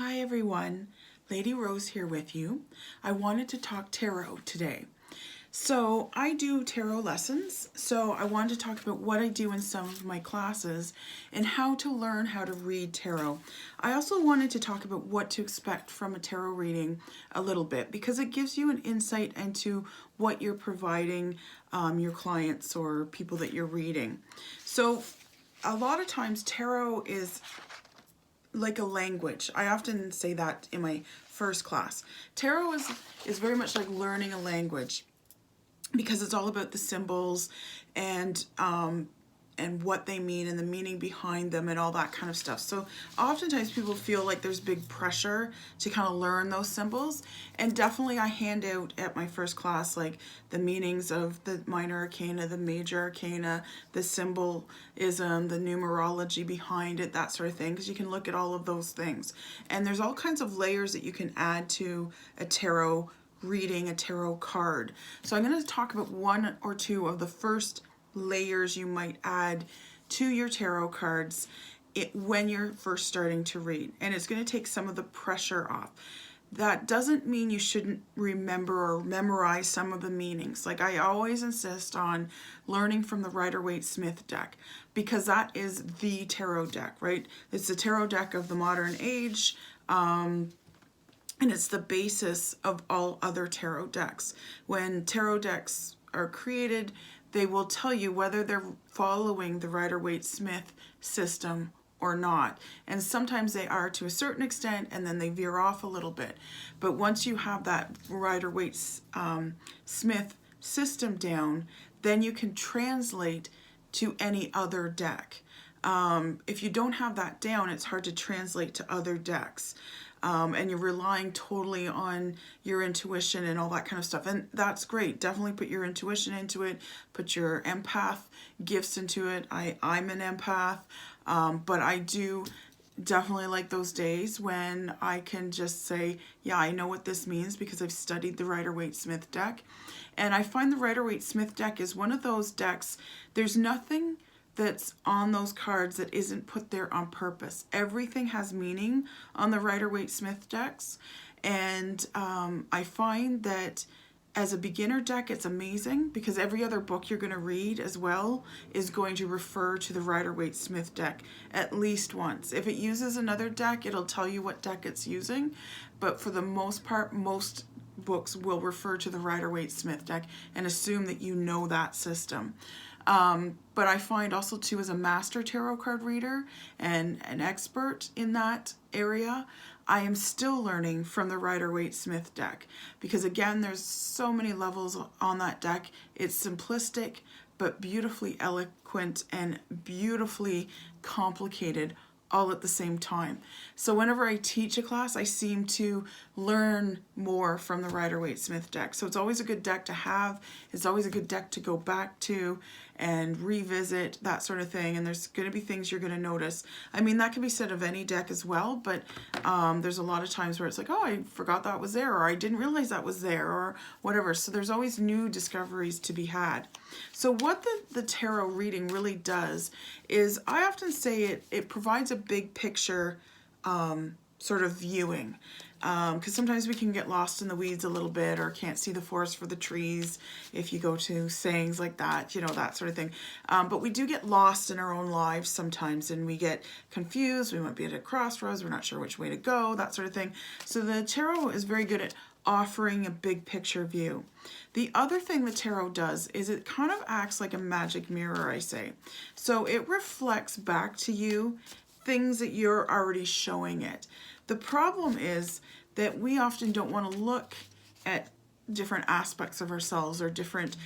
Hi everyone, Lady Rose here with you. I wanted to talk tarot today. So I do tarot lessons, so I wanted to talk about what I do in some of my classes and how to learn how to read tarot. I also wanted to talk about what to expect from a tarot reading a little bit because it gives you an insight into what you're providing your clients or people that you're reading. So a lot of times tarot is like a language. I often say that in my first class. Tarot is very much like learning a language because it's all about the symbols and what they mean and the meaning behind them and all that kind of stuff. So oftentimes people feel like there's big pressure to kind of learn those symbols, and definitely I hand out at my first class like the meanings of the minor arcana, the major arcana, the symbolism, the numerology behind it, that sort of thing, because you can look at all of those things. And there's all kinds of layers that you can add to a tarot reading, a tarot card. So I'm going to talk about one or two of the first layers you might add to your tarot cards when you're first starting to read, and it's going to take some of the pressure off. That doesn't mean you shouldn't remember or memorize some of the meanings. Like I always insist on learning from the Rider-Waite-Smith deck because that is the tarot deck, right? It's the tarot deck of the modern age, and it's the basis of all other tarot decks. When tarot decks are created, they will tell you whether they're following the Rider-Waite-Smith system or not. And sometimes they are to a certain extent, and then they veer off a little bit. But once you have that Rider-Waite-Smith system down, then you can translate to any other deck. If you don't have that down, it's hard to translate to other decks. And you're relying totally on your intuition and all that kind of stuff. And that's great. Definitely put your intuition into it. Put your empath gifts into it. I'm an empath, but I do definitely like those days when I can just say, yeah, I know what this means because I've studied the Rider-Waite-Smith deck. And I find the Rider-Waite-Smith deck is one of those decks, there's nothing that's on those cards that isn't put there on purpose. Everything has meaning on the Rider-Waite-Smith decks, and I find that as a beginner deck it's amazing because every other book you're going to read as well is going to refer to the Rider-Waite-Smith deck at least once. If it uses another deck, it'll tell you what deck it's using, but for the most part, most books will refer to the Rider-Waite-Smith deck and assume that you know that system. But I find also too, as a master tarot card reader and an expert in that area, I am still learning from the Rider-Waite-Smith deck because again, there's so many levels on that deck. It's simplistic, but beautifully eloquent and beautifully complicated all at the same time. So whenever I teach a class, I seem to learn more from the Rider-Waite-Smith deck. So it's always a good deck to have. It's always a good deck to go back to and revisit, that sort of thing. And there's going to be things you're going to notice. I mean, that can be said of any deck as well, but there's a lot of times where it's like, oh, I forgot that was there, or I didn't realize that was there, or whatever. So there's always new discoveries to be had. So what the tarot reading really does is, I often say it provides a big picture sort of viewing, because sometimes we can get lost in the weeds a little bit or can't see the forest for the trees if you go to sayings like that, you know, that sort of thing. But we do get lost in our own lives sometimes, and we get confused. We might be at a crossroads, we're not sure which way to go, that sort of thing. So the tarot is very good at offering a big picture view. The other thing the tarot does is it kind of acts like a magic mirror, I say. So it reflects back to you things that you're already showing it. The problem is that we often don't want to look at different aspects of ourselves or different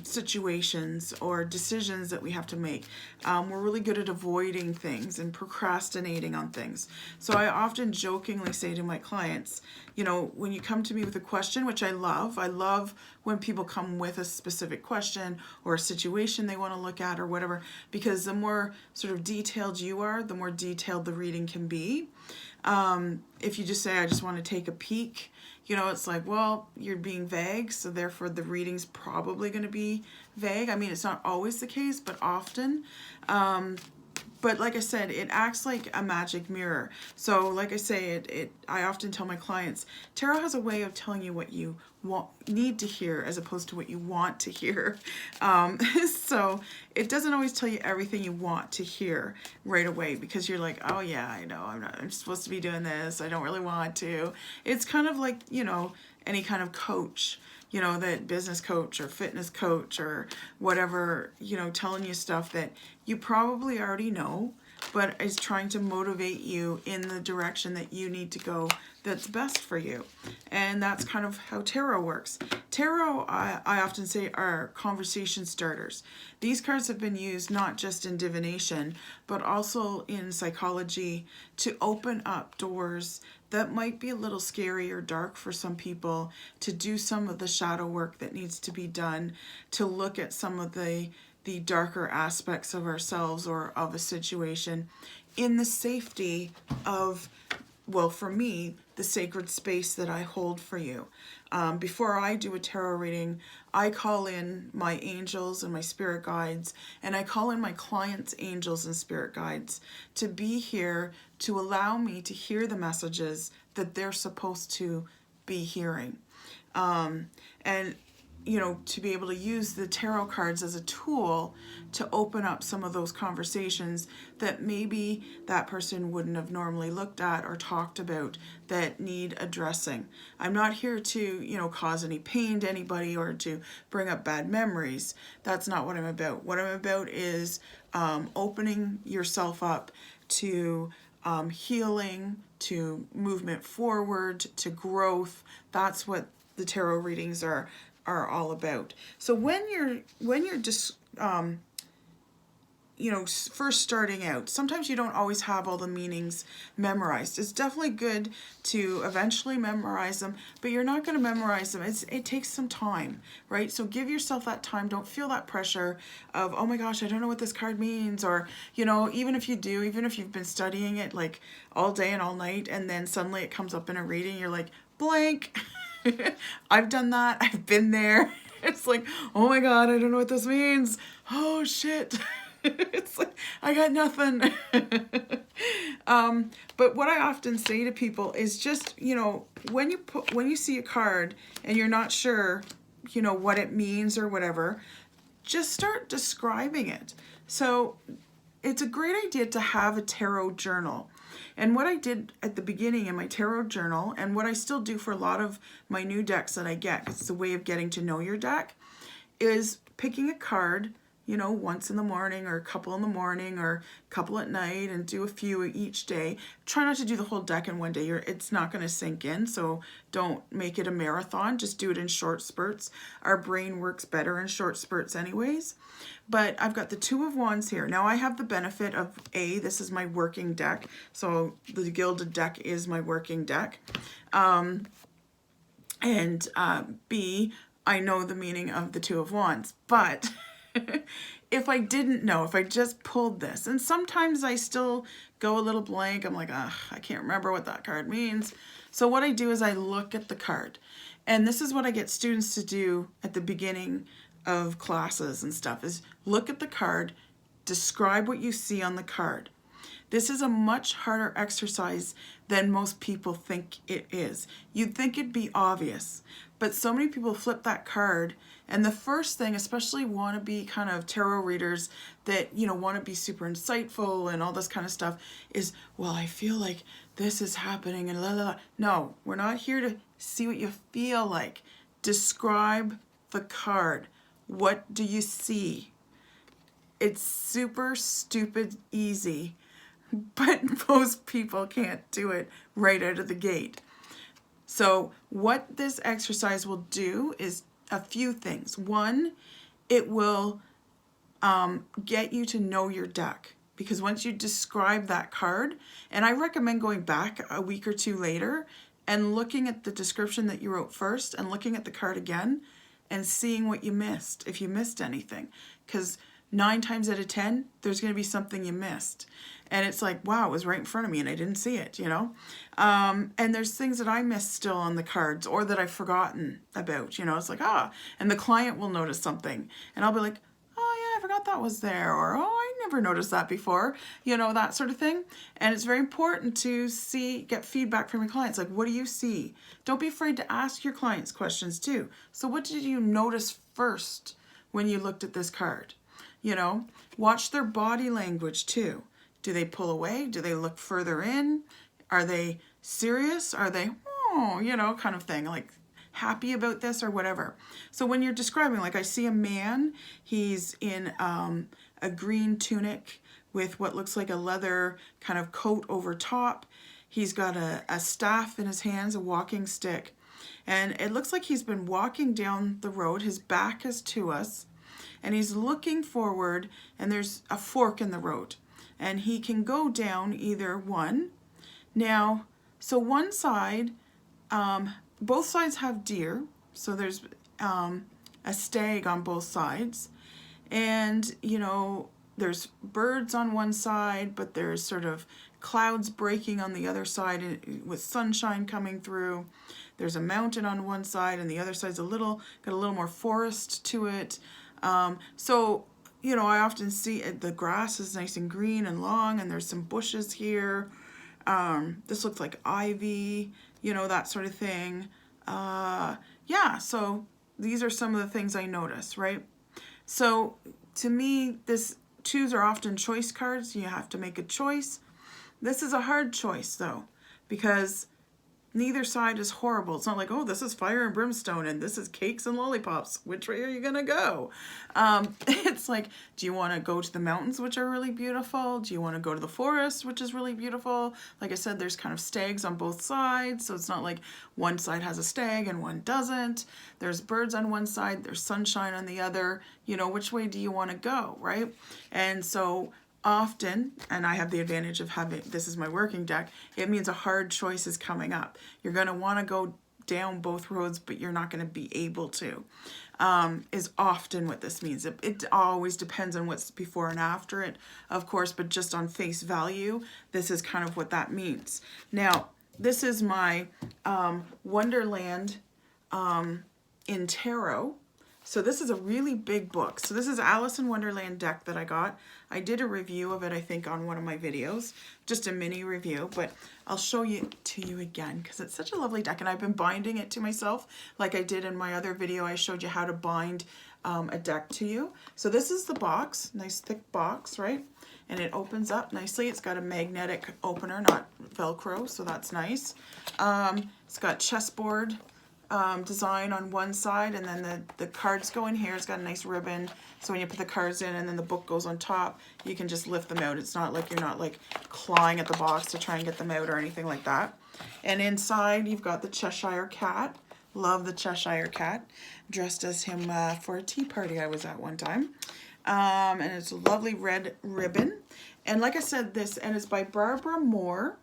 situations or decisions that we have to make. We're really good at avoiding things and procrastinating on things. So I often jokingly say to my clients, you know, when you come to me with a question, which I love when people come with a specific question or a situation they want to look at or whatever, because the more sort of detailed you are, the more detailed the reading can be. If you just say, I just want to take a peek, you know, it's like, well, you're being vague, so therefore the reading's probably going to be vague. I mean, it's not always the case, but often. But like I said, it acts like a magic mirror. So like I say, I often tell my clients, tarot has a way of telling you what you need to hear as opposed to what you want to hear. So it doesn't always tell you everything you want to hear right away, because you're like, oh yeah, I know, I'm supposed to be doing this, I don't really want to. It's kind of like, you know, any kind of coach, you know, that business coach or fitness coach or whatever, you know, telling you stuff that you probably already know, but is trying to motivate you in the direction that you need to go that's best for you. And that's kind of how tarot works. Tarot, I often say, are conversation starters. These cards have been used not just in divination, but also in psychology to open up doors that might be a little scary or dark for some people, to do some of the shadow work that needs to be done, to look at some of the darker aspects of ourselves or of a situation in the safety of, well, for me, the sacred space that I hold for you. Before I do a tarot reading, I call in my angels and my spirit guides, and I call in my clients' angels and spirit guides to be here to allow me to hear the messages that they're supposed to be hearing. And you know, to be able to use the tarot cards as a tool to open up some of those conversations that maybe that person wouldn't have normally looked at or talked about that need addressing. I'm not here to, you know, cause any pain to anybody or to bring up bad memories. That's not what I'm about. What I'm about is opening yourself up to healing, to movement forward, to growth. That's what the tarot readings are all about. So when you're just you know, first starting out, sometimes you don't always have all the meanings memorized. It's definitely good to eventually memorize them, but you're not going to memorize them. It takes some time, right? So give yourself that time. Don't feel that pressure of, oh my gosh, I don't know what this card means. Or, you know, even if you do, even if you've been studying it like all day and all night, and then suddenly it comes up in a reading, you're like, blank. I've done that. I've been there. It's like, oh my God, I don't know what this means. Oh shit. It's like, I got nothing. But what I often say to people is just, you know, when you see a card and you're not sure, you know, what it means or whatever, just start describing it. So it's a great idea to have a tarot journal. And what I did at the beginning in my tarot journal, and what I still do for a lot of my new decks that I get, 'cause it's a way of getting to know your deck, is picking a card, you know, once in the morning or a couple in the morning or a couple at night, and do a few each day. Try not to do the whole deck in one day. It's not going to sink in, so don't make it a marathon. Just do it in short spurts. Our brain works better in short spurts anyways. But I've got the Two of Wands here. Now I have the benefit of this is my working deck. So the gilded deck is my working deck. And B, I know the meaning of the Two of Wands. But if I didn't know, if I just pulled this, and sometimes I still go a little blank. I'm like, I can't remember what that card means. So what I do is I look at the card. And this is what I get students to do at the beginning of classes and stuff, is look at the card, describe what you see on the card. This is a much harder exercise than most people think it is. You'd think it'd be obvious, but so many people flip that card, and the first thing, especially wannabe kind of tarot readers that, you know, want to be super insightful and all this kind of stuff, is, well, I feel like this is happening and la la la. No, we're not here to see what you feel like. Describe the card. What do you see? It's super stupid easy, but most people can't do it right out of the gate. So what this exercise will do is a few things. One, it will get you to know your deck, because once you describe that card, and I recommend going back a week or two later and looking at the description that you wrote first and looking at the card again and seeing what you missed, if you missed anything. Because 9 times out of 10, there's going to be something you missed. And it's like, wow, it was right in front of me and I didn't see it, you know? And there's things that I missed still on the cards, or that I've forgotten about, you know? It's like, and the client will notice something. And I'll be like, oh I forgot that was there, or oh, I never noticed that before, you know, that sort of thing. And it's very important to get feedback from your clients. Like, what do you see? Don't be afraid to ask your clients questions too. So what did you notice first when you looked at this card? You know, watch their body language too. Do they pull away? Do they look further in? Are they serious? Are they, oh, you know, kind of thing, like happy about this or whatever. So when you're describing, like I see a man, he's in a green tunic with what looks like a leather kind of coat over top. He's got a staff in his hands, a walking stick. And it looks like he's been walking down the road. His back is to us. And he's looking forward, and there's a fork in the road. And he can go down either one. Now, so one side, both sides have deer, so there's a stag on both sides, and you know, there's birds on one side, but there's sort of clouds breaking on the other side with sunshine coming through. There's a mountain on one side, and the other side's got a little more forest to it. So you know, I often see the grass is nice and green and long, and there's some bushes here. This looks like ivy, you know, that sort of thing. Yeah, so these are some of the things I notice, right? So to me, twos are often choice cards. You have to make a choice. This is a hard choice though, because neither side is horrible. It's not like, oh, this is fire and brimstone and this is cakes and lollipops. Which way are you gonna go? It's like, do you want to go to the mountains, which are really beautiful? Do you want to go to the forest, which is really beautiful? Like I said, there's kind of stags on both sides, so it's not like one side has a stag and one doesn't. There's birds on one side, there's sunshine on the other. You know, which way do you want to go, right? And so often, and I have the advantage of having, this is my working deck, it means a hard choice is coming up. You're going to want to go down both roads, but you're not going to be able to, is often what this means. It always depends on what's before and after it, of course, but just on face value, this is kind of what that means. Now, this is my Wonderland in Tarot. So this is a really big book. So this is Alice in Wonderland deck that I got. I did a review of it, I think, on one of my videos. Just a mini review, but I'll show it to you again because it's such a lovely deck, and I've been binding it to myself like I did in my other video. I showed you how to bind a deck to you. So this is the box, nice thick box, right? And it opens up nicely. It's got a magnetic opener, not Velcro, so that's nice. It's got chessboard design on one side, and then the cards go in here. It's got a nice ribbon, so when you put the cards in and then the book goes on top, you can just lift them out. It's not like you're not like clawing at the box to try and get them out or anything like that. And inside you've got the Cheshire Cat. Love the Cheshire Cat. Dressed as him for a tea party I was at one time. And it's a lovely red ribbon. And like I said, and it's by Barbara Moore.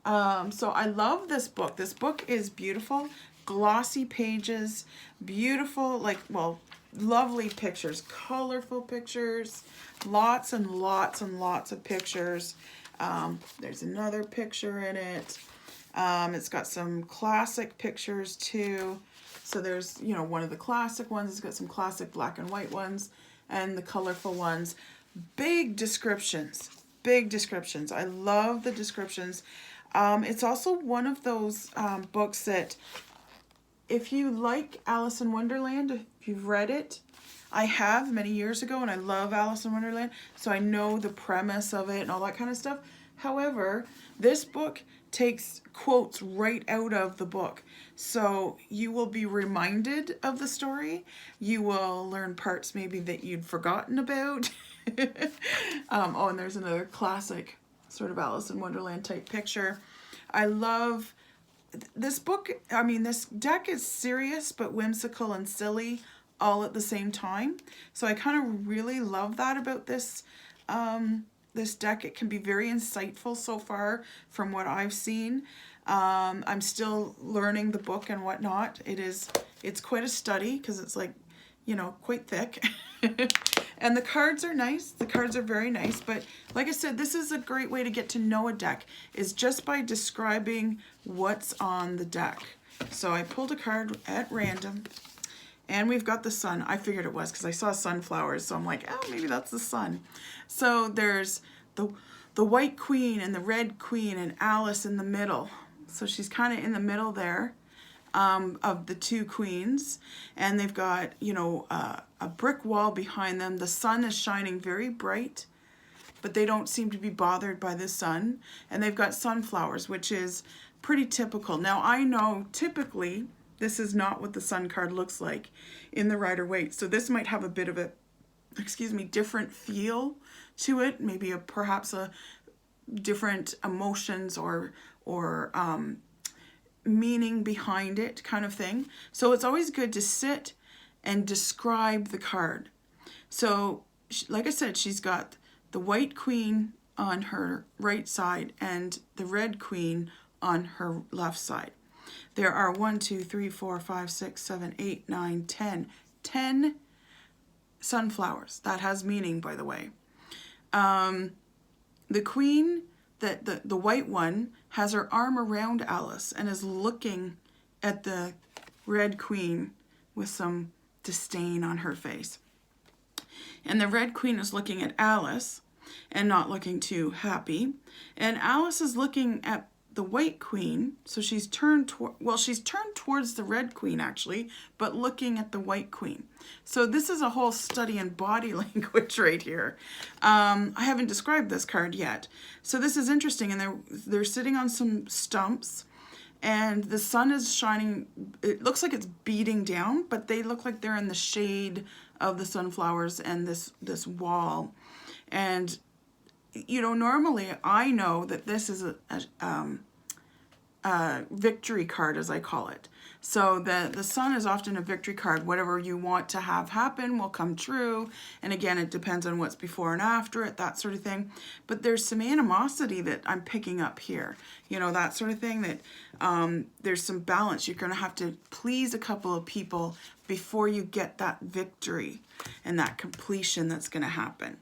So I love this book. This book is beautiful. Glossy pages, beautiful, like, well, lovely pictures, colorful pictures, lots and lots and lots of pictures. There's another picture in it. It's got some classic pictures too. So there's, you know, one of the classic ones. It's got some classic black and white ones and the colorful ones. Big descriptions, big descriptions. I love the descriptions. It's also one of those books that, if you like Alice in Wonderland, if you've read it, I have many years ago, and I love Alice in Wonderland, so I know the premise of it and all that kind of stuff. However, this book takes quotes right out of the book, so you will be reminded of the story. You will learn parts maybe that you'd forgotten about. Oh, and there's another classic sort of Alice in Wonderland type picture. I love this book. I mean, this deck is serious but whimsical and silly all at the same time. So I kind of really love that about this this deck. It can be very insightful so far from what I've seen. I'm still learning the book and whatnot. It's quite a study because it's like, you know, quite thick. And the cards are nice. The cards are very nice. But like I said, this is a great way to get to know a deck, is just by describing what's on the deck. So I pulled a card at random, And we've got the sun. I figured it was because I saw sunflowers. So I'm like, oh, maybe that's the sun. So there's the white queen and the red queen and Alice in the middle. So she's kind of in the middle there of the two queens. And they've got, you know, a brick wall behind them. The sun is shining very bright, but they don't seem to be bothered by the sun. And they've got sunflowers, which is pretty typical. Now, I know typically this is not what the sun card looks like in the Rider-Waite. So this might have a bit of a, excuse me, different feel to it. Maybe perhaps a different emotions or meaning behind it kind of thing. So it's always good to sit and describe the card. So like I said, she's got the white queen on her right side and the red queen on her left side. There are 1, 2, 3, 4, 5, 6, 7, 8, 9, 10. 10 sunflowers. That has meaning, by the way. The queen, the white one, has her arm around Alice and is looking at the red queen with some disdain on her face. And the red queen is looking at Alice and not looking too happy. And Alice is looking at the white queen, so she's turned towards the red queen actually, but looking at the white queen. So this is a whole study in body language right here. I haven't described this card yet. So this is interesting, and they're sitting on some stumps, and the sun is shining. It looks like it's beating down, but they look like they're in the shade of the sunflowers and this wall. And you know, normally I know that this is a victory card, as I call it. So the sun is often a victory card. Whatever you want to have happen will come true. And again, it depends on what's before and after it, that sort of thing. But there's some animosity that I'm picking up here. You know, that sort of thing, that there's some balance. You're going to have to please a couple of people before you get that victory and that completion that's going to happen.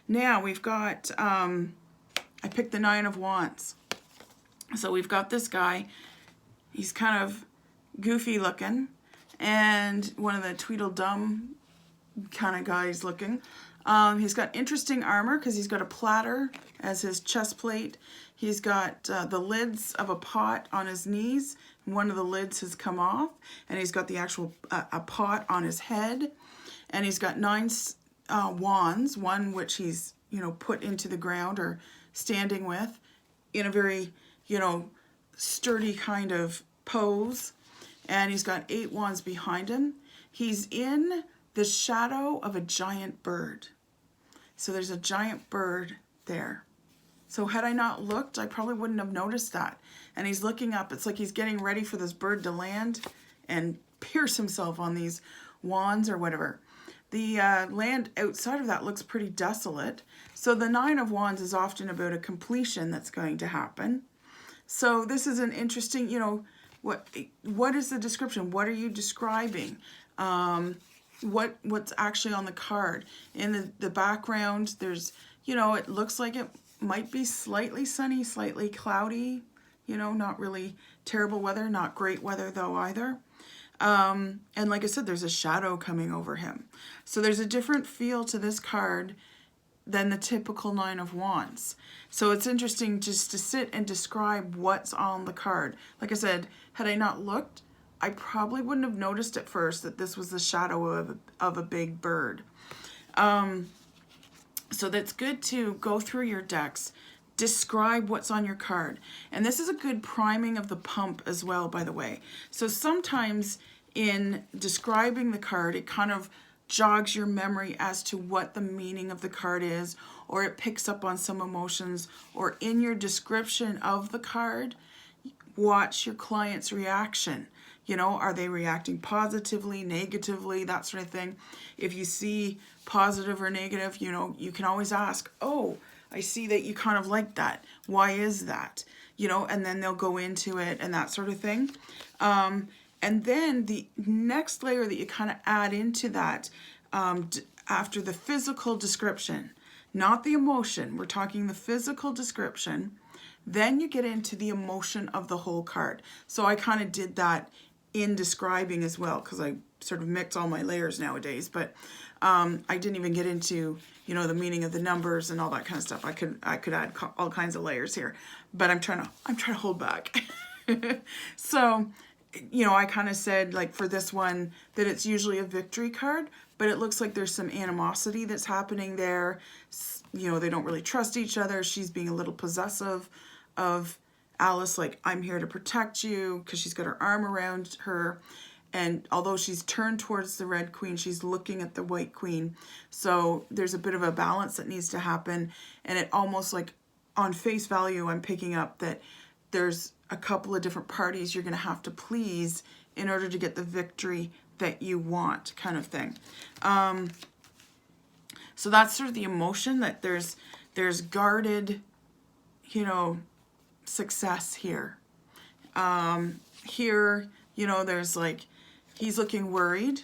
Now we've got, I picked the 9 of Wands. So we've got this guy. He's kind of goofy looking and one of the Tweedledum kind of guys looking. He's got interesting armor because he's got a platter as his chest plate. He's got the lids of a pot on his knees. One of the lids has come off, and he's got the actual a pot on his head. And he's got 9 wands, one which he's, you know, put into the ground or standing with in a very, you know, sturdy kind of pose. And he's got 8 wands behind him. He's in the shadow of a giant bird. So there's a giant bird there. So had I not looked, I probably wouldn't have noticed that. And he's looking up. It's like he's getting ready for this bird to land and pierce himself on these wands or whatever. The land outside of that looks pretty desolate. So the 9 of Wands is often about a completion that's going to happen. So this is an interesting, you know, what is the description? What are you describing? What's actually on the card? In the background, there's, you know, it looks like it might be slightly sunny, slightly cloudy, you know, not really terrible weather, not great weather though either. And like I said, there's a shadow coming over him. So there's a different feel to this card than the typical 9 of Wands. So it's interesting just to sit and describe what's on the card. Like I said, had I not looked, I probably wouldn't have noticed at first that this was the shadow of a big bird. So that's good to go through your decks, describe what's on your card. And this is a good priming of the pump as well, by the way. So sometimes in describing the card, it kind of jogs your memory as to what the meaning of the card is, or it picks up on some emotions, or in your description of the card, watch your client's reaction. You know, are they reacting positively, negatively, that sort of thing. If you see positive or negative, you know, you can always ask, oh, I see that you kind of like that. Why is that? You know, and then they'll go into it and that sort of thing. And then the next layer that you kind of add into that after the physical description, not the emotion, we're talking the physical description, then you get into the emotion of the whole card. So I kind of did that in describing as well, because I sort of mix all my layers nowadays, but I didn't even get into, you know, the meaning of the numbers and all that kind of stuff. I could add all kinds of layers here, but I'm trying to hold back. So, you know, I kind of said, like, for this one, that it's usually a victory card, but it looks like there's some animosity that's happening there. You know, they don't really trust each other. She's being a little possessive of Alice, like, I'm here to protect you, because she's got her arm around her. And although she's turned towards the Red Queen, she's looking at the White Queen. So there's a bit of a balance that needs to happen. And it almost, like, on face value, I'm picking up that there's a couple of different parties you're going to have to please in order to get the victory that you want, kind of thing. So that's sort of the emotion, that there's guarded, you know, success here. Here, you know, there's like, he's looking worried,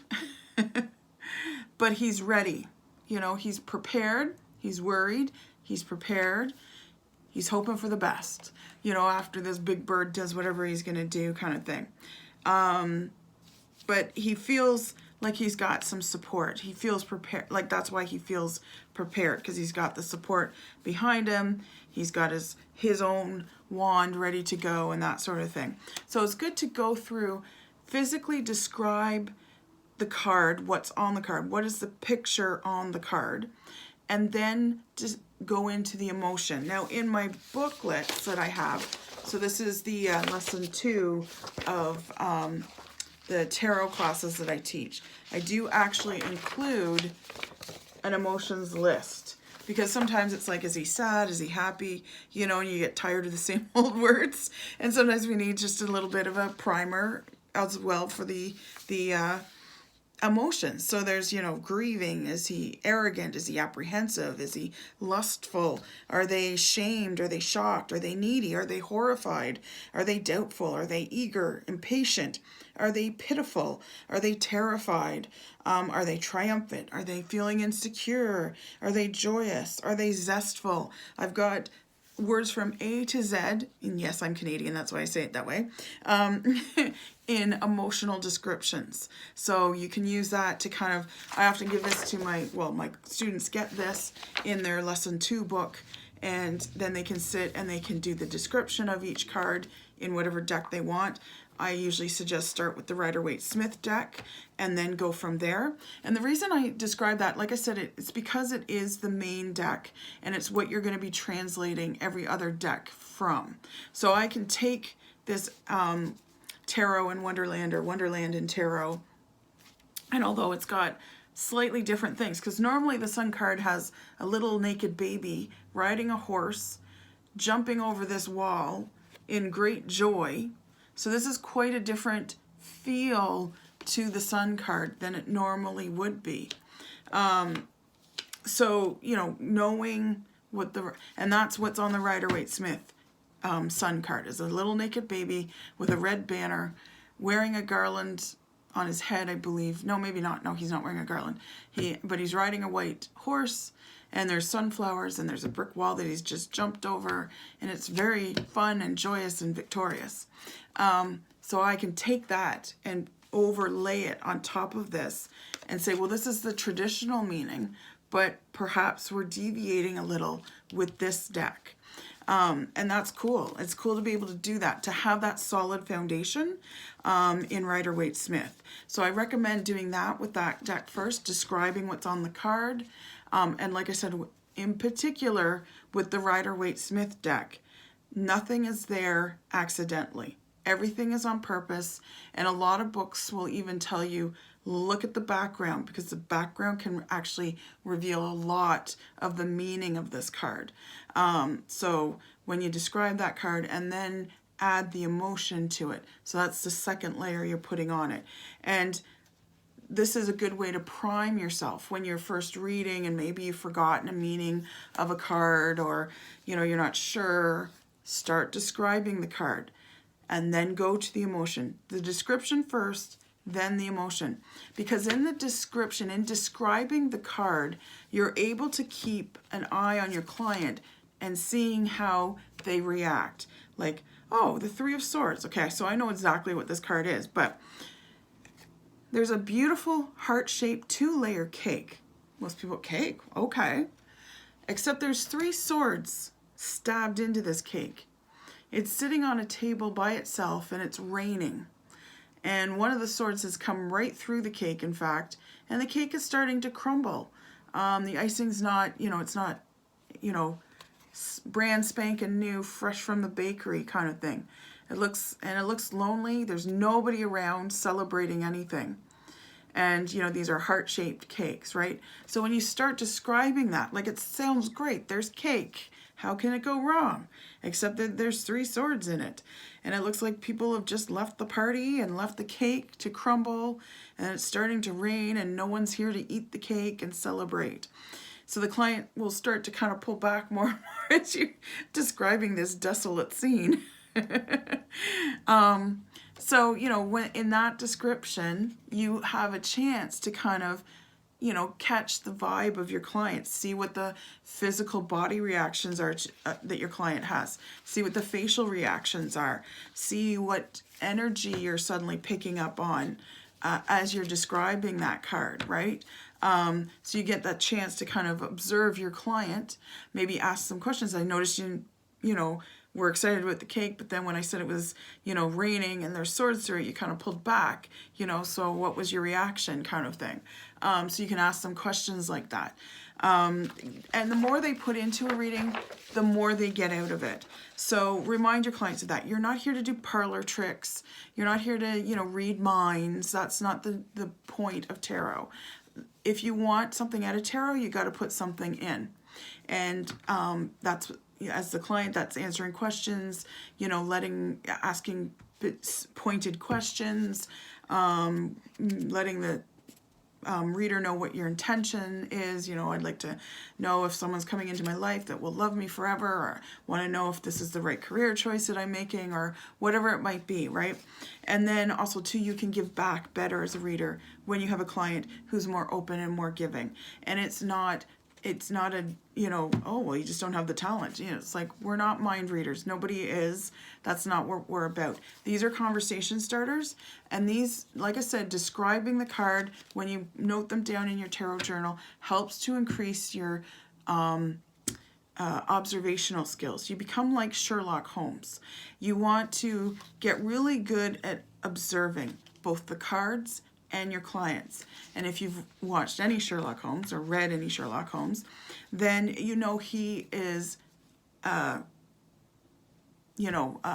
but he's ready. You know, he's prepared, he's worried, he's prepared, he's hoping for the best, you know, after this big bird does whatever he's going to do, kind of thing. But he feels like he's got some support. He feels prepared. Like, that's why he feels prepared, because he's got the support behind him. He's got his own wand ready to go and that sort of thing. So it's good to go through, physically describe the card, what's on the card, what is the picture on the card, and then just go into the emotion. Now, in my booklets that I have, so this is the lesson 2 of the tarot classes that I teach. I do actually include an emotions list, because sometimes it's like, is he sad? Is he happy? You know, and you get tired of the same old words. And sometimes we need just a little bit of a primer as well for the emotions. So there's, you know, grieving. Is he arrogant? Is he apprehensive? Is he lustful? Are they shamed? Are they shocked? Are they needy? Are they horrified? Are they doubtful? Are they eager, impatient? Are they pitiful? Are they terrified? Are they triumphant? Are they feeling insecure? Are they joyous? Are they zestful? I've got words from A to Z, and yes, I'm Canadian, that's why I say it that way, in emotional descriptions. So you can use that to kind of, I often give this to my students get this in their lesson 2 book, and then they can sit and they can do the description of each card in whatever deck they want. I usually suggest start with the Rider-Waite-Smith deck and then go from there. And the reason I describe that, like I said, it's because it is the main deck, and it's what you're going to be translating every other deck from. So I can take this Tarot in Wonderland, or Wonderland in Tarot, and although it's got slightly different things, because normally the Sun card has a little naked baby riding a horse, jumping over this wall in great joy. So this is quite a different feel to the Sun card than it normally would be. So, you know, knowing what and that's what's on the Rider-Waite-Smith Sun card, is a little naked baby with a red banner, wearing a garland on his head, I believe. No, maybe not. No, he's not wearing a garland. But he's riding a white horse, and there's sunflowers, and there's a brick wall that he's just jumped over, and it's very fun and joyous and victorious. So I can take that and overlay it on top of this and say, well, this is the traditional meaning, but perhaps we're deviating a little with this deck. And that's cool. It's cool to be able to do that, to have that solid foundation in Rider-Waite-Smith. So I recommend doing that with that deck first, describing what's on the card. And like I said, in particular with the Rider-Waite-Smith deck, nothing is there accidentally. Everything is on purpose, and a lot of books will even tell you, look at the background, because the background can actually reveal a lot of the meaning of this card. So when you describe that card and then add the emotion to it, so that's the second layer you're putting on it. And this is a good way to prime yourself when you're first reading and maybe you've forgotten a meaning of a card, or, you know, you're not sure. Start describing the card and then go to the emotion. The description first, then the emotion. Because in the description, in describing the card, you're able to keep an eye on your client and seeing how they react. Like, oh, the 3 of Swords. Okay, so I know exactly what this card is, but there's a beautiful heart-shaped 2-layer cake. Most people, cake, okay. Except there's 3 swords stabbed into this cake. It's sitting on a table by itself and it's raining. And one of the swords has come right through the cake, in fact, and the cake is starting to crumble. The icing's not, it's not, brand spanking new, fresh from the bakery kind of thing. It looks lonely. There's nobody around celebrating anything. And, these are heart-shaped cakes, right? So when you start describing that, like, it sounds great. There's cake. How can it go wrong? Except that there's 3 swords in it. And it looks like people have just left the party and left the cake to crumble. And it's starting to rain and no one's here to eat the cake and celebrate. So the client will start to kind of pull back more and more as you're describing this desolate scene. So, when in that description, you have a chance to kind of, catch the vibe of your client, see what the physical body reactions are that your client has, see what the facial reactions are, see what energy you're suddenly picking up on as you're describing that card, right? So you get that chance to kind of observe your client, maybe ask some questions. I noticed you were excited about the cake, but then when I said it was, raining and there's swords through it, you kind of pulled back, so what was your reaction kind of thing. So you can ask them questions like that. And the more they put into a reading, the more they get out of it. So remind your clients of that. You're not here to do parlor tricks. You're not here to, read minds. That's not the point of tarot. If you want something out of tarot, you got to put something in. And that's, as the client, that's answering questions, asking pointed questions, letting the reader know what your intention is. I'd like to know if someone's coming into my life that will love me forever, or want to know if this is the right career choice that I'm making, or whatever it might be, right? And then also too, you can give back better as a reader when you have a client who's more open and more giving. And it's not a, oh, well, you just don't have the talent. It's like, we're not mind readers. Nobody is. That's not what we're about. These are conversation starters. And these, like I said, describing the card when you note them down in your tarot journal helps to increase your observational skills. You become like Sherlock Holmes. You want to get really good at observing both the cards and your clients. And if you've watched any Sherlock Holmes or read any Sherlock Holmes, then he is a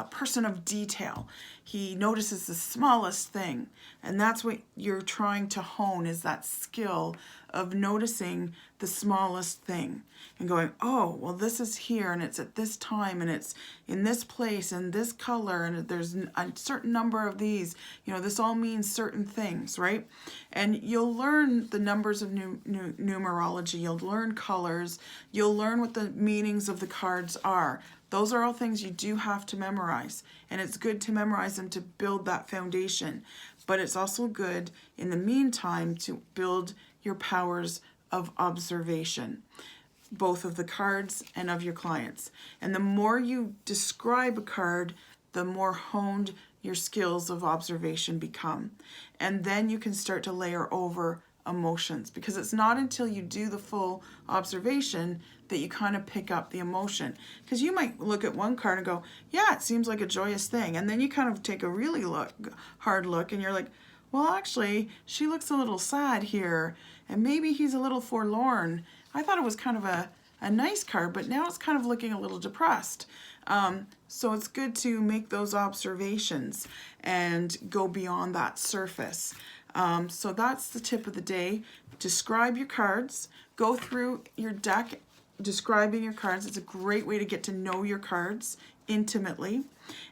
person of detail. He notices the smallest thing, and that's what you're trying to hone, is that skill of noticing the smallest thing and going, oh, well, this is here and it's at this time and it's in this place and this color and there's a certain number of these, this all means certain things, right? And you'll learn the numbers of numerology, you'll learn colors, you'll learn what the meanings of the cards are. Those are all things you do have to memorize, and it's good to memorize them to build that foundation. But it's also good in the meantime to build your powers of observation, both of the cards and of your clients. And the more you describe a card, the more honed your skills of observation become. And then you can start to layer over emotions, because it's not until you do the full observation that you kind of pick up the emotion. Because you might look at one card and go, yeah, it seems like a joyous thing. And then you kind of take a really hard look and you're like, well, actually, she looks a little sad here. And maybe he's a little forlorn. I thought it was kind of a nice card, but now it's kind of looking a little depressed. So it's good to make those observations and go beyond that surface. So that's the tip of the day. Describe your cards. Go through your deck describing your cards. It's a great way to get to know your cards intimately.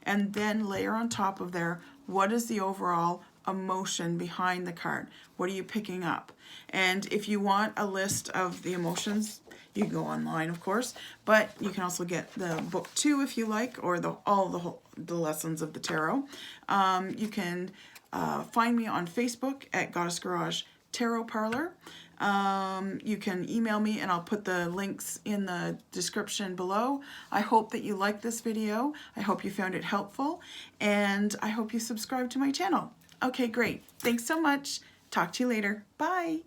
And then layer on top of there, what is the overall emotion behind the card? What are you picking up? And if you want a list of the emotions, you can go online, of course, but you can also get the book too if you like, or all the lessons of the tarot. You can find me on Facebook at Goddess Garage Tarot Parlor. You can email me and I'll put the links in the description below. I hope that you liked this video. I hope you found it helpful, and I hope you subscribe to my channel. Okay, great. Thanks so much. Talk to you later. Bye.